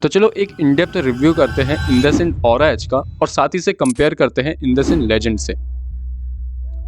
तो चलो एक इन डेप्थ रिव्यू करते हैं इंडसेंड ऑरा एज का और साथ ही से कंपेयर करते हैं इंडसेंड लेजेंड से।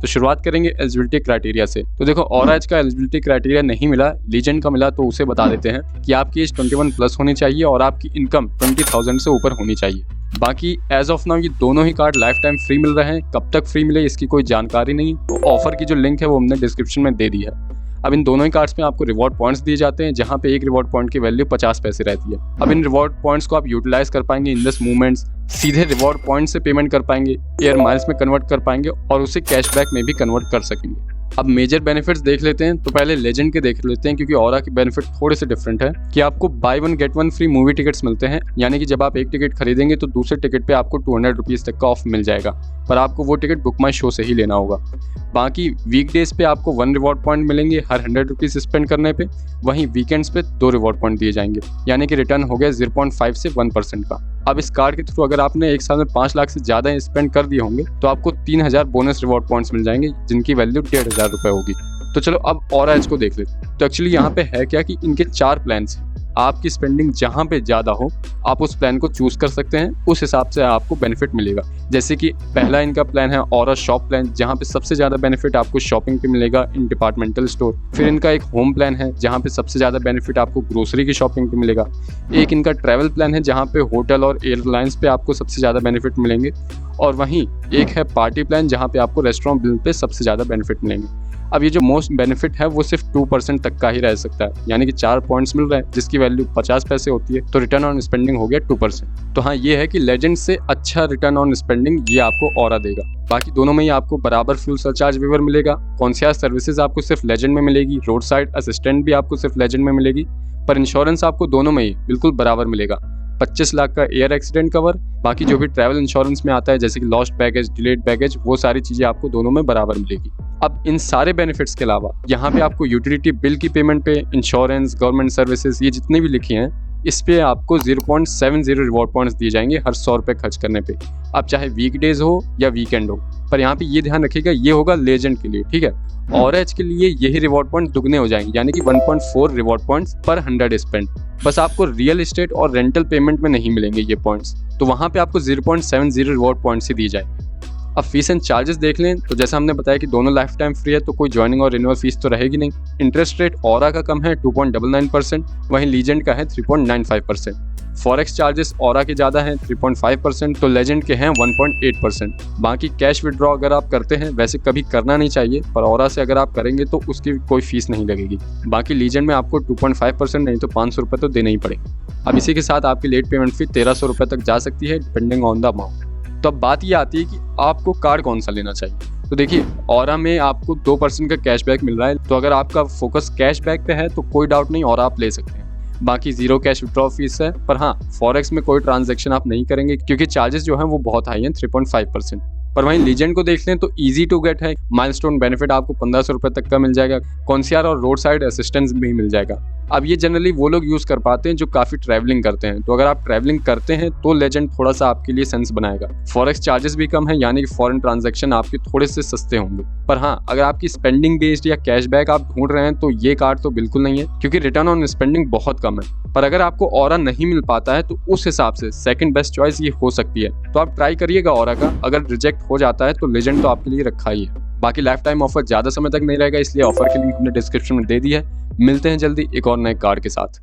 तो शुरुआत करेंगे एलिजिबिलिटी क्राइटेरिया से। तो देखो ऑरा एज का एलिजिबिलिटी क्राइटेरिया नहीं मिला, लीजेंड का मिला, तो उसे बता देते हैं कि आपकी एज 21 प्लस होनी चाहिए और आपकी इनकम 20,000 से ऊपर होनी चाहिए। बाकी एज ऑफ नाउ ये दोनों ही कार्ड लाइफ टाइम फ्री मिल रहे हैं। कब तक फ्री मिले इसकी कोई जानकारी नहीं, तो ऑफर की जो लिंक है वो हमने डिस्क्रिप्शन में दे दी है। अब इन दोनों ही कार्ड्स में आपको रिवॉर्ड पॉइंट्स दिए जाते हैं, जहां पे एक रिवॉर्ड पॉइंट की वैल्यू 50 पैसे रहती है। अब इन रिवॉर्ड पॉइंट्स को आप यूटिलाइज कर पाएंगे इन दिस मूवमेंट्स, सीधे रिवॉर्ड पॉइंट से पेमेंट कर पाएंगे, एयर माइल्स में कन्वर्ट कर पाएंगे और उसे कैशबैक में भी कन्वर्ट कर सकेंगे। अब मेजर बेनिफिट्स देख लेते हैं। तो पहले लेजेंड के देख लेते हैं, क्योंकि ऑरा के बेनिफिट थोड़े से डिफरेंट है कि आपको by one get one free movie tickets मिलते हैं। यानी कि जब आप एक टिकट खरीदेंगे तो दूसरे टिकट पे आपको 200 रुपीज़ तक का ऑफ मिल जाएगा, पर आपको वो टिकट बुक माई शो से ही लेना होगा। बाकी वीकडेज पे आपको 1 रिवॉर्ड पॉइंट मिलेंगे हर 100 रुपीज़ स्पेंड करने पे। वहीं वीकेंड्स पे 2 रिवॉर्ड पॉइंट दिए जाएंगे, यानी कि रिटर्न हो गया 0.5 से 1% का। अब इस कार्ड के थ्रू अगर आपने एक साल में 5 लाख से ज़्यादा स्पेंड कर दिए होंगे तो आपको 3000 बोनस रिवॉर्ड पॉइंट्स मिल जाएंगे, जिनकी वैल्यू 1500 रुपये होगी। तो चलो अब ऑरा एज को देख लेते हैं। तो एक्चुअली यहाँ पे है क्या कि इनके 4 प्लान्स हैं। आपकी स्पेंडिंग जहाँ पे ज़्यादा हो आप उस प्लान को चूज कर सकते हैं, उस हिसाब से आपको बेनिफिट मिलेगा। जैसे कि पहला इनका प्लान है ऑरा शॉप प्लान, जहाँ पे सबसे ज़्यादा बेनिफिट आपको शॉपिंग पे मिलेगा इन डिपार्टमेंटल स्टोर। फिर इनका एक होम प्लान है, जहाँ पे सबसे ज़्यादा बेनिफिट आपको ग्रोसरी की शॉपिंग पे मिलेगा। एक इनका ट्रैवल प्लान है, जहाँ पे होटल और एयरलाइंस पे आपको सबसे ज़्यादा बेनिफिट मिलेंगे। और वहीं एक है पार्टी प्लान, जहाँ पे आपको रेस्टोरेंट बिल पे सबसे ज़्यादा बेनिफिट मिलेंगे। अब ये जो मोस्ट बेनिफिट है वो सिर्फ 2% तक का ही रह सकता है, यानी कि 4 पॉइंट्स मिल रहे हैं जिसकी वैल्यू 50 पैसे होती है, तो रिटर्न ऑन स्पेंडिंग हो गया 2%। तो हाँ, ये है कि लेजेंड से अच्छा रिटर्न ऑन स्पेंडिंग ये आपको ऑरा देगा। बाकी दोनों में ही आपको बराबर फ्यूल सरचार्ज वेवर मिलेगा। कॉन्शियस सर्विसेज आपको सिर्फ लेजेंड में मिलेगी, रोड साइड असिस्टेंट भी आपको सिर्फ लेजेंड में मिलेगी, पर इंश्योरेंस आपको दोनों में ही बिल्कुल बराबर मिलेगा। 25 लाख का एयर एक्सीडेंट कवर, बाकी जो भी ट्रैवल इंश्योरेंस में आता है जैसे कि लॉस्ट बैगेज, डिलेड बैगेज, वो सारी चीजें आपको दोनों में बराबर मिलेगी। अब इन सारे बेनिफिट्स के अलावा यहाँ पे आपको यूटिलिटी बिल की पेमेंट पे, इंश्योरेंस, गवर्नमेंट सर्विसेज, ये जितने भी लिखे हैं इस पे आपको 0.70 रिवॉर्ड पॉइंट्स दिए जाएंगे हर 100 रुपये खर्च करने पे। अब चाहे वीकडेज हो या वीकेंड हो, पर यहाँ पे ये ध्यान रखिएगा ये होगा लेजेंड के लिए, ठीक है। ऑरा एज के लिए यही रिवॉर्ड पॉइंट दुगने हो जाएंगे, यानी कि 1.4 रिवॉर्ड पॉइंट्स पर 100 स्पेंड। बस आपको रियल एस्टेट और रेंटल पेमेंट में नहीं मिलेंगे ये पॉइंट्स, तो वहाँ पे आपको 0.70 रिवॉर्ड पॉइंट्स ही दिए जाएंगे। अब फीस एंड चार्जेस देख लें तो जैसा हमने बताया कि दोनों लाइफ टाइम फ्री है, तो कोई ज्वाइनिंग और रिन्यूअल फीस तो रहेगी नहीं। इंटरेस्ट रेट ऑरा का कम है 2.99%, वहीं लीजेंड का है 3.95%। फॉरेक्स चार्जेस ऑरा के ज़्यादा हैं 3.5%, तो लेजेंड के हैं 1.8%। बाकी कैश विड्रॉ अगर आप करते हैं, वैसे कभी करना नहीं चाहिए, पर ऑरा से अगर आप करेंगे तो उसकी कोई फीस नहीं लगेगी। बाकी लीजेंड में आपको 2.5% नहीं तो 500 रुपये तो देने ही पड़ेंगे। अब इसी के साथ आपकी लेट पेमेंट फी 1300 रुपये तक जा सकती है, डिपेंडिंग ऑन द अमाउंट। तो अब बात ये आती है कि आपको कार्ड कौन सा लेना चाहिए। तो देखिए, ऑरा में आपको 2% का कैशबैक मिल रहा है, तो अगर आपका फोकस कैशबैक पे है तो कोई डाउट नहीं, ऑरा आप ले सकते हैं। बाकी 0 कैश विड्रॉ फीस है, पर हाँ, फॉरेक्स में कोई ट्रांजैक्शन आप नहीं करेंगे क्योंकि चार्जेस जो हैं वो बहुत हाई हैं, 3.5%। पर वहीं लीजेंड को देख लें तो इजी टू गेट है, माइलस्टोन बेनिफिट आपको 1500 रुपये तक का मिल जाएगा, कॉन्सियर और रोड साइड असिस्टेंस भी मिल जाएगा। अब ये जनरली वो लोग यूज़ कर पाते हैं जो काफ़ी ट्रैवलिंग करते हैं, तो अगर आप ट्रैवलिंग करते हैं तो लेजेंड थोड़ा सा आपके लिए सेंस बनाएगा। फॉरेक्स चार्जेस भी कम है, यानी कि फॉरेन ट्रांजैक्शन आपके थोड़े से सस्ते होंगे। पर हाँ, अगर आपकी स्पेंडिंग बेस्ड या कैशबैक आप ढूंढ रहे हैं तो ये कार्ड तो बिल्कुल नहीं है, क्योंकि रिटर्न ऑन स्पेंडिंग बहुत कम है। पर अगर आपको ऑरा नहीं मिल पाता है तो उस हिसाब से सेकंड बेस्ट चॉइस ये हो सकती है, तो आप ट्राई करिएगा ऑरा का। अगर रिजेक्ट हो जाता है तो लेजेंड तो आपके लिए रखा ही है। बाकी लाइफ टाइम ऑफर ज़्यादा समय तक नहीं रहेगा, इसलिए ऑफर की लिंक हमने डिस्क्रिप्शन में दे दी है। मिलते हैं जल्दी एक और नए कार्ड के साथ।